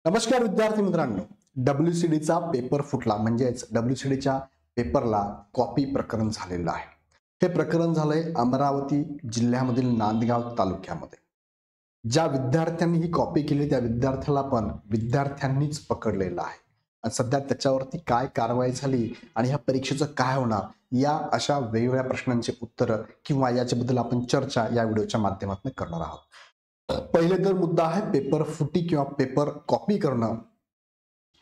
नमस्कार विद्यार्थी मित्रांनो. WCDचा पेपर फुटला म्हणजेच WCDच्या पेपरला कॉपी प्रकरण झालेलं आहे. हे प्रकरण झालंय अमरावती जिल्ह्यामधील नांदगाव तालुक्यामध्ये. ज्या विद्यार्थ्यांनी ही कॉपी केली त्या विद्यार्थ्याला पण विद्यार्थ्यांनीच पकडलेलं आहे आणि सध्या त्याच्यावरती काय कारवाई झाली आणि ह्या परीक्षेचं काय होणार या अशा वेगवेगळ्या प्रश्नांची उत्तरं किंवा याच्याबद्दल आपण चर्चा या व्हिडिओच्या माध्यमातून करणार आहोत. पहिले तर मुद्दा आहे पेपर फुटी किंवा पेपर कॉपी करणं.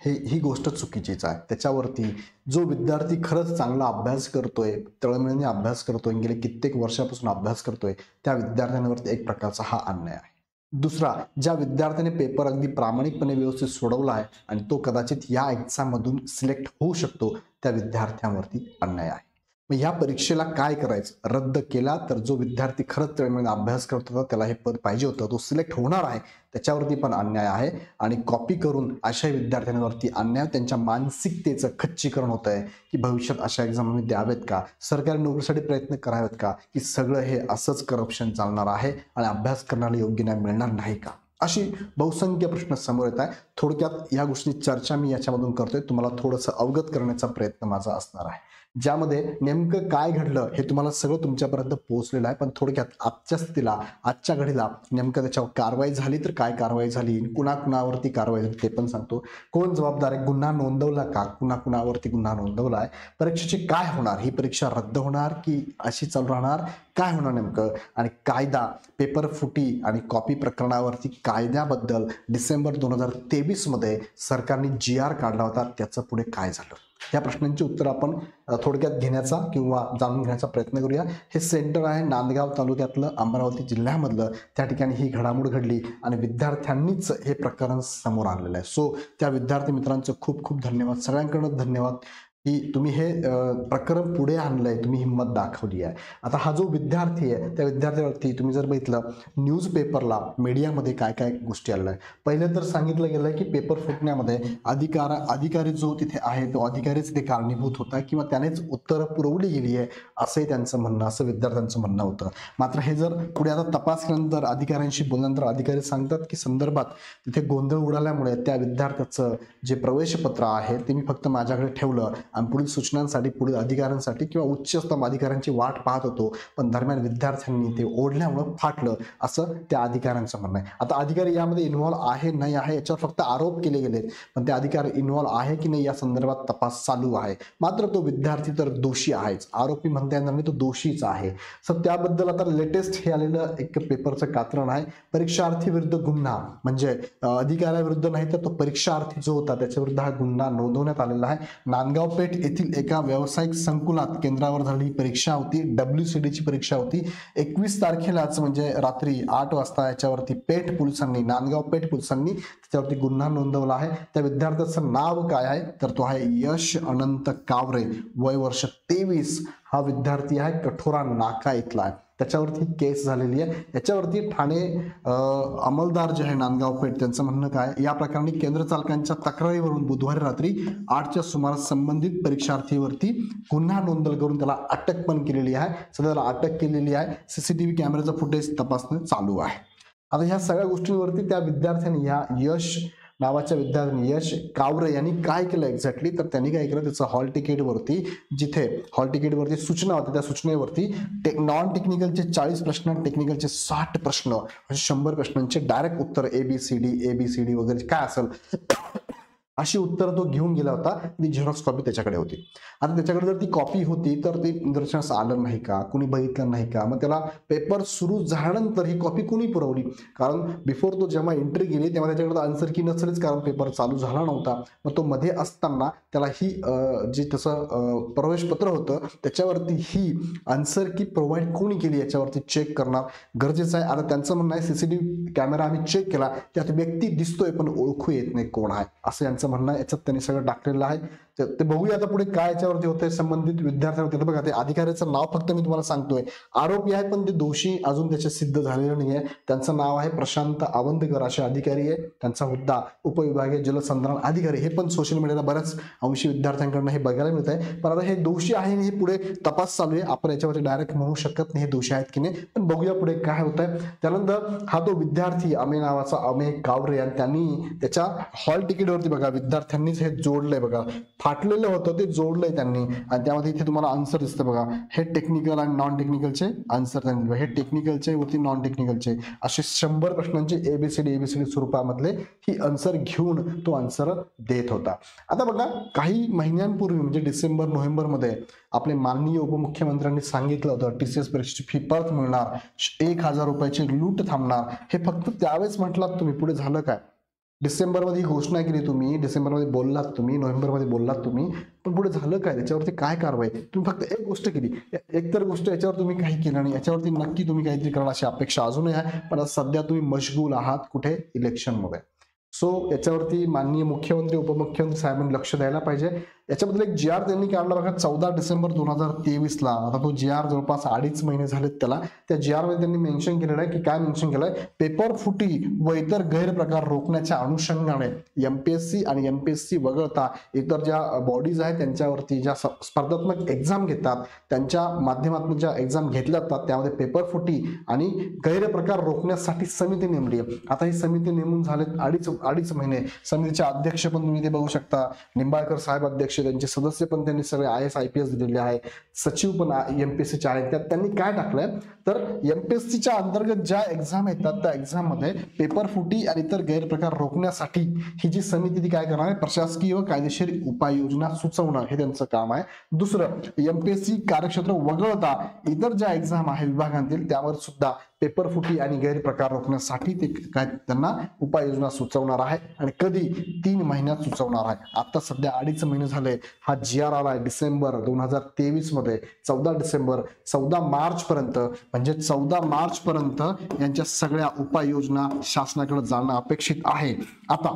ही गोष्ट चुकीचीच आहे. त्याच्यावरती जो विद्यार्थी खरंच चांगला अभ्यास करतोय, तळमळीने अभ्यास करतोय, गेले कित्येक वर्षापासून अभ्यास करतोय, त्या विद्यार्थ्यांवरती एक प्रकारचा हा अन्याय आहे. दुसरा, ज्या विद्यार्थ्याने पेपर अगदी प्रामाणिकपणे व्यवस्थित सोडवला आहे आणि तो कदाचित या एक्झाम मधून सिलेक्ट होऊ शकतो, त्या विद्यार्थ्यांवरती अन्याय आहे. मग ह्या परीक्षेला काय करायचं? रद्द केला तर जो विद्यार्थी खरंच तळमळीने अभ्यास करत होता, त्याला हे पद पाहिजे होतं, तो सिलेक्ट होणार आहे, त्याच्यावरती पण अन्याय आहे. आणि कॉपी करून अशा विद्यार्थ्यांवरती अन्याय, त्यांच्या मानसिकतेचं खच्चीकरण होत आहे की भविष्यात अशा एक्झाम आम्ही द्यावेत का, सरकारी नोकरीसाठी प्रयत्न करावेत का, की सगळं हे असंच करप्शन चालणार आहे आणि अभ्यास करण्याला योग्य न्याय मिळणार नाही का, अशी बहुसंख्य प्रश्न समोर येत आहे. थोडक्यात या गोष्टी चर्चा मी याच्यामधून करतोय, तुम्हाला थोडंसं अवगत करण्याचा प्रयत्न माझा असणार आहे, ज्यामध्ये नेमकं काय घडलं हे तुम्हाला सगळं तुमच्यापर्यंत पोहोचलेलं आहे. पण थोडक्यात आजच्या स्थितीला, आजच्या घडीला नेमकं त्याच्यावर कारवाई झाली तर काय कारवाई झाली, कुणाकुणावरती कारवाई झाली ते पण सांगतो. कोण जबाबदार आहे, गुन्हा नोंदवला का, कुणाकुणावरती गुन्हा नोंदवला आहे, परीक्षेची काय होणार, ही परीक्षा रद्द होणार की अशी चालू राहणार, काय होणार नेमकं, आणि कायदा पेपर फुटी आणि कॉपी प्रकरणावरती कायद्याबद्दल डिसेंबर 2023 मध्ये सरकारने GR काढला होता, त्याचं पुढे काय झालं, या प्रश्नांची उत्तर आपण थोडक्यात घेण्याचा किंवा जाणून घेण्याचा प्रयत्न करूया. हे सेंटर आहे नांदगाव तालुक्यातलं, अमरावती जिल्ह्यामधलं. त्या ठिकाणी ही घडामोड घडली आणि विद्यार्थ्यांनीच हे प्रकरण समोर आणलेलं आहे. सो त्या विद्यार्थी मित्रांचं खूप खूप धन्यवाद, सगळ्यांकडून धन्यवाद की तुम्ही हे प्रकरण पुढे आणलंय, तुम्ही हिंमत दाखवली आहे. आता हा जो विद्यार्थी आहे त्या विद्यार्थ्यावरती तुम्ही जर बघितलं न्यूजपेपरला, मीडियामध्ये काय काय गोष्टी आलेल्या आहे. पहिले तर सांगितलं गेलं की पेपर फुटण्यामध्ये अधिकारी जो तिथे आहे तो अधिकारीच ते कारणीभूत होता किंवा त्यानेच उत्तरं पुरवली गेली आहे, असंही त्यांचं म्हणणं, असं विद्यार्थ्यांचं म्हणणं होतं. मात्र हे जर पुढे आता तपास केल्यानंतर, अधिकाऱ्यांशी बोलल्यानंतर अधिकारी सांगतात की संदर्भात तिथे गोंधळ उडाल्यामुळे त्या विद्यार्थ्याचं जे प्रवेशपत्र आहे ते मी फक्त माझ्याकडे ठेवलं आणि पुढील सूचनांसाठी, पुढील अधिकाऱ्यांसाठी किंवा उच्चतम अधिकाऱ्यांची वाट पाहत होतो, पण दरम्यान विद्यार्थ्यांनी ते ओढल्यामुळं फाटलं, असं त्या अधिकाऱ्यांचं म्हणणं आहे. आता अधिकारी यामध्ये इन्व्हॉल्व आहे नाही आहे याच्यावर फक्त आरोप केले गेलेत, पण ते अधिकारी इन्व्हॉल्व आहे की नाही या संदर्भात तपास चालू आहे. मात्र तो विद्यार्थी तर दोषी आहेच, आरोपी म्हणता येणार नाही, तो दोषीच आहे. सो त्याबद्दल आता लेटेस्ट हे आलेलं एक पेपरचं कात्रण आहे. परीक्षार्थी विरुद्ध गुन्हा, म्हणजे अधिकाऱ्याविरुद्ध नाही तर तो परीक्षार्थी जो होता त्याच्याविरुद्ध हा गुन्हा नोंदवण्यात आलेला आहे. नांदगाव पेठ येथील एका व्यावसायिक संकुलात केंद्रावर झालेली परीक्षा होती, WCDची परीक्षा होती. 21 तारखेलाच म्हणजे रात्री 8 वाजता याच्यावरती पेठ पोलिसांनी, नांदगाव पेठ पोलिसांनी त्याच्यावरती गुन्हा नोंदवला आहे. त्या विद्यार्थ्याचं नाव काय आहे तर तो आहे यश अनंत कावरे, वय वर्ष 23. हा विद्यार्थी आहे कठोरा नाका इथला आहे, त्याच्यावरती केस झालेली आहे. याच्यावरती ठाणे अंमलदार जे आहे नांदगाव पेठ, त्यांचं म्हणणं काय, या प्रकरणी केंद्र चालकांच्या तक्रारीवरून बुधवारी रात्री 8च्या सुमारास संबंधित परीक्षार्थीवरती गुन्हा नोंद करून त्याला अटक पण केलेली आहे. सध्याला अटक केलेली आहे. CCTV कॅमेऱ्याचं फुटेज तपासणं चालू आहे. आता ह्या सगळ्या गोष्टींवरती त्या विद्यार्थ्यांनी, या यश नावाच्या विद्यार्थ्यांनी, यश कावरे यांनी काय केलं एक्झॅक्टली तर त्यांनी काय केलं, त्याचं हॉल तिकीटवरती, जिथे हॉल तिकीटवरती सूचना होती त्या सूचनेवरती नॉन टेक्निकलचे 40 प्रश्न, टेक्निकलचे 60 प्रश्न, 100 प्रश्नांचे डायरेक्ट उत्तर ABCD वगैरे काय असेल अशी उत्तर तो घेऊन गेला होता. ती झेरॉक्स कॉपी त्याच्याकडे होती. आता त्याच्याकडे जर ती कॉपी होती तर ते निदर्शनास आलं नाही का, कुणी बघितलं नाही का, मग त्याला पेपर सुरू झाल्यानंतर ही कॉपी कुणी पुरवली, कारण बिफोर तो जेव्हा एंट्री केली तेव्हा त्याच्याकडे आन्सर की नसेलच, कारण पेपर चालू झाला नव्हता. मग तो मध्ये असताना त्याला ही जी तसं प्रवेशपत्र होतं त्याच्यावरती ही आन्सर की प्रोव्हाइड कोणी केली याच्यावरती चेक करणं गरजेचं आहे. आता त्यांचं म्हणणं आहे CCTV कॅमेरा आम्ही चेक केला, त्यात व्यक्ती दिसतोय पण ओळखू येत नाही कोण आहे, असं त्यांचं म्हणणं आहे, याच्यात त्यांनी सगळं टाकलेलं आहे. ते बघूया आता पुढे काय याच्यावरती होतंय. संबंधित विद्यार्थ्यांवरती बघा, ते अधिकाऱ्याचं नाव फक्त मी तुम्हाला सांगतोय, आरोपी आहे पण ते दोषी अजून त्याचे सिद्ध झालेलं नाहीये. त्यांचं नाव आहे प्रशांत आवंदकर, असे अधिकारी आहे. त्यांचा हुद्दा उपविभागीय जलसंधारण अधिकारी. हे पण सोशल मीडियाला बऱ्याच अंशी विद्यार्थ्यांकडून हे बघायला मिळत आहे. पण आता हे दोषी आहे, हे पुढे तपास चालू आहे. आपण याच्यावरती डायरेक्ट म्हणू शकत नाही हे दोषी आहेत की नाही, पण बघूया पुढे काय होत आहे. त्यानंतर हा तो विद्यार्थी अमेय नावाचा, अमेय कावरे, आणि त्यांनी त्याच्या हॉल तिकीटवरती बघा विद्यार्थ्यांनीच हे जोडलंय बघा, फाटलेलं होतं ते जोडलंय त्यांनी, आणि त्यामध्ये इथे तुम्हाला आन्सर दिसतं बघा. हे टेक्निकल आणि नॉन टेक्निकलचे आन्सर त्यांनी, हे टेक्निकलचे वरती नॉन टेक्निकलचे असे 100 प्रश्नांचे एबीसीडी स्वरूपामधले ही आन्सर घेऊन तो आन्सर देत होता. आता बघा, काही महिन्यांपूर्वी म्हणजे डिसेंबर नोव्हेंबर मध्ये आपले माननीय उपमुख्यमंत्र्यांनी सांगितलं होतं TCS परीक्षेची फी परत मिळणार, 1000 रुपयाची लूट थांबणार. हे फक्त त्यावेळेस म्हटलात तुम्ही, पुढे झालं काय? डिसेंबर मध्ये ही घोषणा केली तुम्ही, डिसेंबर मध्ये बोललात तुम्ही, नोव्हेंबर मध्ये बोललात तुम्ही, पण पुढे झालं काय? त्याच्यावरती काय कारवाई? तुम्ही फक्त एक गोष्ट केली, एक तर गोष्ट याच्यावर तुम्ही काही केलं नाही. याच्यावरती नक्की तुम्ही काहीतरी कराल अशी अपेक्षा अजूनही आहे, पण सध्या तुम्ही मशगूल आहात कुठे? इलेक्शन मध्ये. सो याच्यावरती माननीय मुख्यमंत्री उपमुख्यमंत्री साहेबांनी लक्ष द्यायला पाहिजे. याच्याबद्दल एक GR त्यांनी काढला बघा 14 डिसेंबर 2023 ला. आता तो GR जवळपास 2.5 महिने झालेत त्याला. त्या GR मध्ये त्यांनी मेन्शन केलेलं आहे की काय मेन्शन केलंय? पेपर फुटी व इतर गैरप्रकार रोखण्याच्या अनुषंगाने MPSC आणि MPSC वगळता इतर ज्या बॉडीज आहेत त्यांच्यावरती ज्या स्पर्धात्मक एक्झाम घेतात त्यांच्या माध्यमातून ज्या एक्झाम घेतल्या जातात त्यामध्ये पेपर फुटी आणि गैरप्रकार रोखण्यासाठी समिती नेमली आहे. आता ही समिती नेमून झालेत अडीच महिने. समितीचे अध्यक्ष पण तुम्ही ते बघू शकता, निंबाळकर साहेब अध्यक्ष, त्यांचे सदस्य पण त्यांनी सगळे IAS IPS दिलेले आहे, सचिव पण MPSCचे आहेत. त्यात त्यांनी काय टाकलंय तर MPSCच्या अंतर्गत ज्या एक्झाम येतात त्या एक्झाम मध्ये पेपर फुटी आणि इतर गैरप्रकार रोखण्यासाठी ही जी समिती ती काय करणार आहे? प्रशासकीय व कायदेशीर उपाययोजना सुचवणं हे त्यांचं काम आहे. दुसरं, MPSC कार्यक्षेत्र वगळता इतर ज्या एक्झाम आहे विभागांतील त्यावर सुद्धा पेपर फुटी आणि गैरप्रकार रोखण्यासाठी ते काय त्यांना उपाययोजना सुचवणार आहे, आणि कधी? 3 महिन्यात सुचवणार आहे. आता सध्या 2.5 महिने झाले. हा GR आलाय डिसेंबर 2023 मध्ये. 14 डिसेंबर 14 मार्च पर्यंत, म्हणजे 14 मार्च पर्यंत यांच्या सगळ्या उपाययोजना शासनाकडे जाणं अपेक्षित आहे. आता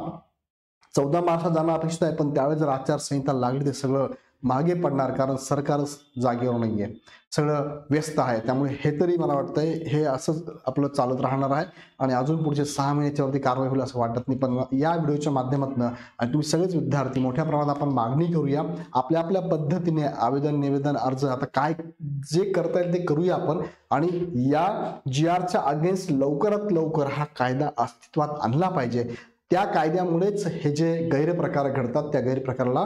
14 मार्चला जाणं अपेक्षित आहे, पण त्यावेळेस जर आचारसंहिता लागली ते सगळं मागे पडणार, कारण सरकारच जागेवर नाहीये, सगळं व्यस्त आहे. त्यामुळे हे तरी मला वाटतंय हे असंच आपलं चालत राहणार आहे आणि अजून पुढचे 6 महिन्याच्यावरती कारवाई होईल असं वाटत नाही. पण या व्हिडिओच्या माध्यमातून आणि तुम्ही सगळेच विद्यार्थी मोठ्या प्रमाणात आपण मागणी करूया, आपल्या आपल्या पद्धतीने आवेदन, निवेदन, अर्ज आता काय जे करता येईल ते करूया आपण, आणि या GRच्या अगेन्स्ट लवकरात लवकर हा कायदा अस्तित्वात आणला पाहिजे. त्या कायद्यामुळेच हे जे गैरप्रकार घडतात त्या गैरप्रकाराला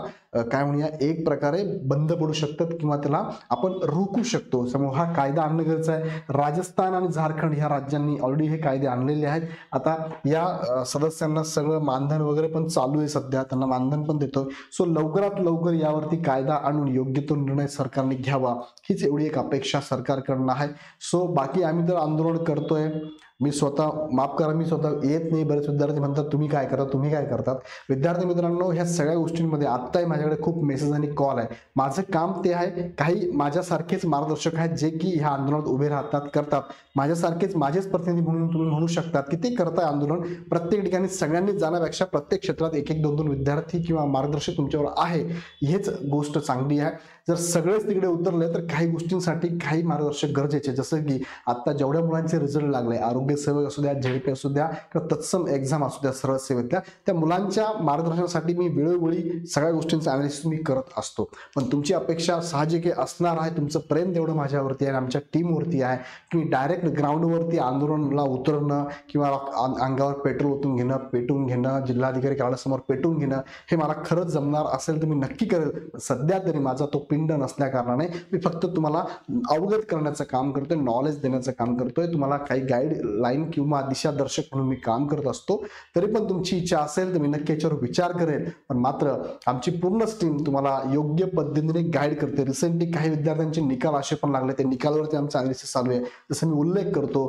काय म्हणूया एक प्रकारे बंद पडू शकतात किंवा त्याला आपण रोखू शकतो. त्यामुळे हा कायदा आणणं गरजेचं आहे. राजस्थान आणि झारखंड ह्या राज्यांनी ऑलरेडी हे कायदे आणलेले आहेत. आता या सदस्यांना सगळं मानधन वगैरे पण चालू आहे, सध्या त्यांना मानधन पण देतोय. सो लवकरात लवकर यावरती कायदा आणून योग्य तो निर्णय सरकारने घ्यावा, हीच एवढी एक अपेक्षा सरकारकडनं आहे. सो बाकी आम्ही तर आंदोलन करतोय. मी स्वतः, माफ करा, मी स्वतः येत नाही. बरेच विद्यार्थी म्हणतात तुम्ही काय करता, तुम्ही काय करतात. विद्यार्थी मित्रांनो, ह्या सगळ्या गोष्टींमध्ये आत्ताही माझ्याकडे खूप मेसेज आणि कॉल आहे. माझं काम ते आहे. काही माझ्यासारखेच मार्गदर्शक आहेत जे की ह्या आंदोलनात उभे राहतात, करतात. माझ्यासारखेच माझेच प्रतिनिधी म्हणून तुम्ही म्हणू शकतात की ते करताय आंदोलन. प्रत्येक ठिकाणी सगळ्यांनीच जाण्यापेक्षा प्रत्येक क्षेत्रात 1-1, 2-2 विद्यार्थी किंवा मार्गदर्शक तुमच्यावर आहे, हेच गोष्ट चांगली आहे. जर सगळेच तिकडे उतरले तर काही गोष्टींसाठी काही मार्गदर्शक गरजेचे, जसं की आता जेवढ्या मुलांचे रिझल्ट लागले, आरोग्य सेवक असू द्या, JDP असू द्या किंवा तत्सम एक्झाम असू द्या, सरळ सेवेतल्या, त्या मुलांच्या मार्गदर्शनासाठी मी वेळोवेळी सगळ्या गोष्टींचं अनालिसिस मी करत असतो. पण तुमची अपेक्षा साहजिक असणार आहे, तुमचं प्रेम तेवढं माझ्यावरती आहे, आमच्या टीमवरती आहे की डायरेक्ट ग्राउंडवरती आंदोलनाला उतरणं किंवा अंगावर पेट्रोल ओतून घेणं, पेटून घेणं, जिल्हाधिकारी कार्यालयासमोर पेटून घेणं हे मला खरंच जमणार असेल तर मी नक्की करेल. सध्या तरी माझा तो पिंड नसल्या कारणाने मी फक्त तुम्हाला अवगत करण्याचं काम करतोय, नॉलेज देण्याचं काम करतोय, तुम्हाला काही गाईडलाईन किंवा दिशादर्शक म्हणून मी काम करत असतो. तरी पण तुमची इच्छा असेल तर मी नक्की याच्यावर विचार करेल. पण मात्र आमची पूर्ण टीम तुम्हाला योग्य पद्धतीने गाईड करते. रिसेंटली काही विद्यार्थ्यांचे निकाल असे पण लागले, ते निकालावरती आमचा अनालिसिस चालू आहे. जसं मी उल्लेख करतो,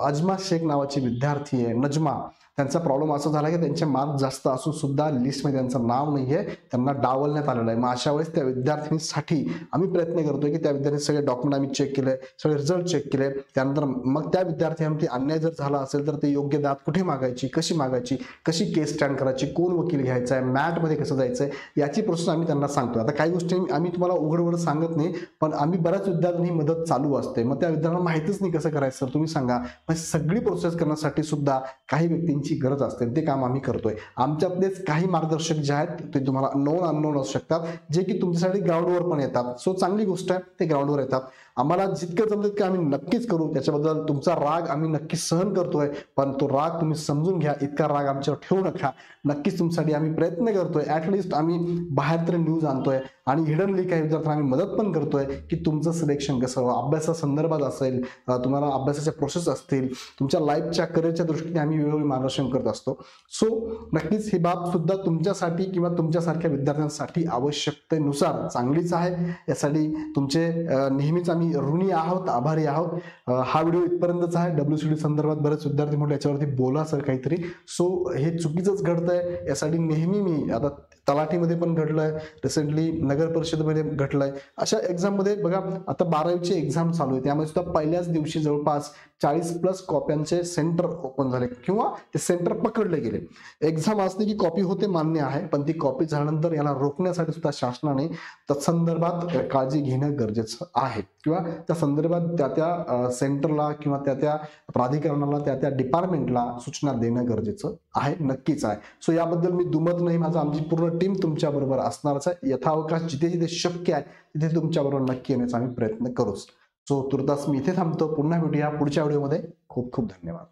अजमा शेख नावाची विद्यार्थी आहे, नजमा, त्यांचा प्रॉब्लेम असा झाला की त्यांचे मार्क जास्त असून सुद्धा लिस्टमध्ये त्यांचं नाव नाहीये, त्यांना डावलण्यात आलेलं आहे. मग अशा वेळेस त्या विद्यार्थिनीसाठी आम्ही प्रयत्न करतोय की त्या विद्यार्थी सगळे डॉक्युमेंट आम्ही चेक केले, सगळे रिझल्ट चेक केले. त्यानंतर मग त्या विद्यार्थ्यांवरती अन्याय जर झाला असेल तर ते योग्य दाद कुठे मागायची, कशी मागायची, कशी केस स्टँड करायची, कोण वकील घ्यायचा आहे, मॅटमध्ये कसं जायचंय, याची प्रोसेस आम्ही त्यांना सांगतो. आता काही गोष्टी आम्ही तुम्हाला उघड सांगत नाही, पण आम्ही बऱ्याच विद्यार्थ्यांनी मदत चालू असते. मग त्या विद्यार्थ्यांना माहितीच नाही कसं करायचं, सर तुम्ही सांगा. पण सगळी प्रोसेस करण्यासाठी सुद्धा काही व्यक्तींची गरज असते, ते काम आम्ही करतोय. आमच्यातलेच काही मार्गदर्शक जे आहेत ते तुम्हाला अननोन असू शकतात, जे की तुमच्यासाठी ग्राउंडवर पण येतात. सो चांगली गोष्ट आहे, ते ग्राउंडवर येतात. आम्हाला जितकं जमतं की आम्ही नक्कीच करू. त्याच्याबद्दल तुमचा राग आम्ही नक्कीच सहन करतोय, पण तो राग तुम्ही समजून घ्या, इतका राग आमच्यावर ठेवू नका. नक्कीच तुमच्यासाठी आम्ही प्रयत्न करतोय. ऍटलिस्ट आम्ही बाहेर तरी न्यूज आणतोय आणि हिडनली काही विद्यार्थ्यांना आम्ही मदत पण करतोय की तुमचं सिलेक्शन कसं व्हावं, अभ्यासा संदर्भात असेल, तुम्हाला अभ्यासाच्या प्रोसेस असतील, तुमच्या लाईफच्या करिअरच्या दृष्टीने आम्ही वेगवेगळे मार्गदर्शन करत असतो. सो नक्कीच ही बाब सुद्धा तुमच्यासाठी किंवा तुमच्यासारख्या विद्यार्थ्यांसाठी आवश्यकतेनुसार चांगलीच आहे. यासाठी तुमचे नेहमीच आम्ही ऋणी आहोत, आभारी आहोत. हा व्हिडिओ इथपर्यंतच आहे. WCD संदर्भात बरेच विद्यार्थी म्हटले याच्यावरती बोला सर काहीतरी. सो हे चुकीचंच घडतंय. यासाठी नेहमी मी आता तलाठीमध्ये पण घडलंय, रिसेंटली नगर परिषदेमध्ये घडलंय. अशा एक्झाम मध्ये बघा, आता 12वीची एक्झाम चालू आहे, त्यामध्ये सुद्धा पहिल्याच दिवशी जवळपास 40+ कॉप्यांचे सेंटर ओपन झाले किंवा ते सेंटर पकडले गेले. एक्झाम असते की कॉपी होते मान्य आहे, पण ती कॉपी झाल्यानंतर याला रोखण्यासाठी सुद्धा शासनाने तत्संदर्भात काळजी घेणं गरजेचं आहे किंवा त्या संदर्भात त्या सेंटरला किंवा त्या प्राधिकरणाला, त्या डिपार्टमेंटला सूचना देणं गरजेचं आहे, नक्कीच आहे. सो याबद्दल मी दुमत नाही, माझं आमची पूर्ण टीम तुमच्या बरोबर असणारच आहे. यथावकाश जिथे जिथे शक्य आहे तिथे तुमच्या बरोबर नक्की येण्याचा आम्ही प्रयत्न करूच. सो तुर्तास मी इथे थांबतो. पुन्हा भेटूया पुढच्या व्हिडिओमध्ये. खूप खूप धन्यवाद.